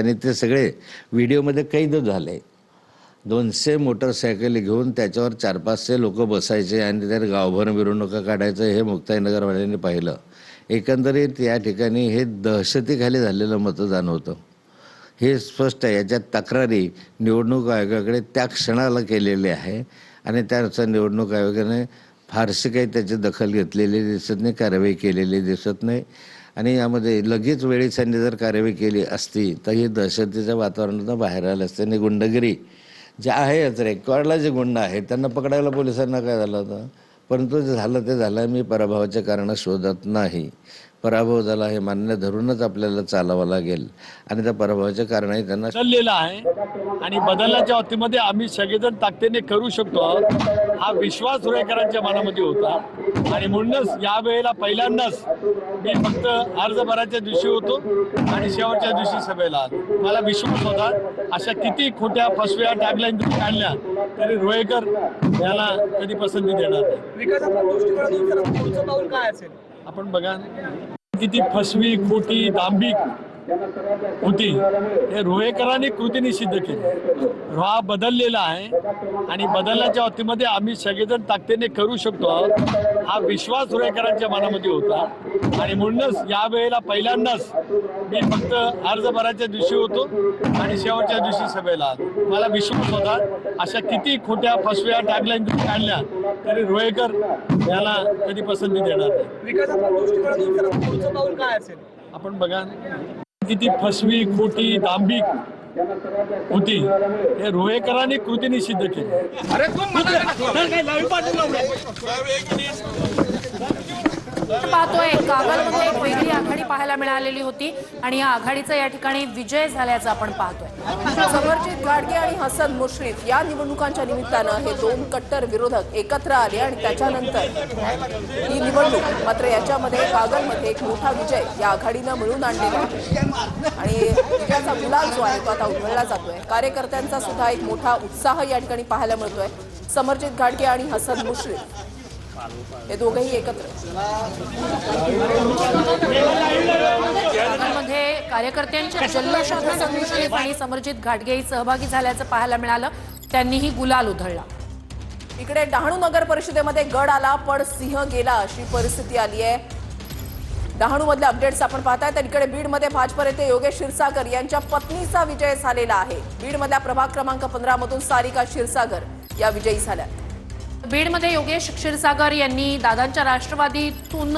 आणि ते सगळे व्हिडिओमध्ये कैद झाले. 200 मोटरसायकली घेऊन त्याच्यावर 400-500 लोक बसायचे आणि त्या गावभर मिरवणुका काढायचं हे मुक्ताईनगरवाल्यांनी पाहिलं. एकंदरीत या ठिकाणी हे दहशतीखाली झालेलं मतदान होतं हे स्पष्ट आहे. याच्यात तक्रारी निवडणूक आयोगाकडे त्या क्षणाला केलेली आहे आणि त्यानुसार निवडणूक आयोगाने फारशी काही त्याची दखल घेतलेली दिसत नाही, कारवाई केलेली दिसत नाही. आणि यामध्ये लगेच वेळेस त्यांनी जर कारवाई केली असती तर ही दहशतीच्या वातावरणातून बाहेर आलं असतं. आणि गुंडगिरी जे आहेच, रेकॉर्डला जे गुंड आहेत त्यांना पकडायला पोलिसांना काय झालं होतं, परंतु जे झालं ते झालं. मी पराभवाचे कारण शोधत नाही. पराभव झाला हे मान्य धरूनच आपल्याला चालावं लागेल आणि त्या पराभवाचे कारणही त्यांना बदललेलं आहे आणि बदलण्याच्या बाबतीमध्ये आम्ही सगळेजण ताकदीने करू शकतो हा विश्वास रुळेकरांच्या मनामध्ये होता. आणि म्हणूनच यावेळेला पहिल्यांदाच मी फक्त अर्ज भरायच्या दिवशी होतो आणि शेवटच्या दिवशी सभेला आलो. मला विश्वास होता अशा किती खोट्या फसव्या टॅगलाईन काढल्या तरी रुळेकर याला कधी पसंती देणार नाही. विकासाच्या दृष्टिकोनातून पुढचं पाऊल काय असेल? आपण बघा किती फसवी खोटी दांभिक होती हे रुळेकरांनी कृतीने सिद्ध केली. हा बदललेला आहे आणि बदलण्याच्या बाबतीमध्ये आम्ही सगळेजण ताकदीने करू शकतो हा विश्वास रुळेकरांच्या मनामध्ये होता. आणि म्हणूनच यावेळेला पहिल्यांदाच मी फक्त अर्ज भरायच्या दिवशी होतो आणि शेवटच्या दिवशी सभेला आलो. मला विश्वास होता अशा किती खोट्या फसव्या टॅगलाईन काढल्या तरी रुळेकर याला कधी पसंती देणार नाही. विकासाच्या दृष्टिकोनातून पुढचं पाऊल काय असेल? आपण बघा किती फसवी खोटी दांभिक होती हे रुळेकरांनी कृतीने सिद्ध केली. पाहतोय कागलमध्ये एक वेगळी आघाडी पाहायला मिळालेली होती आणि या आघाडीचा या ठिकाणी विजय झाल्याचं आपण पाहतोय. समरजित घाटगे आणि हसन मुश्रीफ या निवडणुकांच्या निमित्तानं हे दोन कट्टर विरोधक एकत्र आले आणि त्याच्यानंतर ही निवडणूक मात्र याच्यामध्ये कागलमध्ये एक मोठा विजय या आघाडीनं मिळून आणलेला आहे आणि विजयाचा गुलाल जो आहे तो आता उधळला जातोय. कार्यकर्त्यांचा सुद्धा एक मोठा उत्साह या ठिकाणी पाहायला मिळतोय. समरजित घाटगे आणि हसन मुश्रीफ हे दोघेही एकत्र. मध्ये कार्यकर्त्यांच्या जल्लोषात हसन मुश्रीफ आणि समरजित घाटगे सहभागी झाल्याचं पाहायला मिळालं. त्यांनीही गुलाल उधळला. इकडे डहाणू नगर परिषदेमध्ये गड आला पण सिंह गेला अशी परिस्थिती आली आहे. डहाणू मधले अपडेट्स आपण पाहताय तर इकडे बीडमध्ये भाजप नेते योगेश क्षीरसागर यांच्या पत्नीचा विजय झालेला आहे. बीडमधल्या प्रभाग क्रमांक 15 मधून सारिका क्षीरसागर या विजयी झाल्या. बीडमध्ये योगेश क्षीरसागर यांनी दादांच्या राष्ट्रवादीतून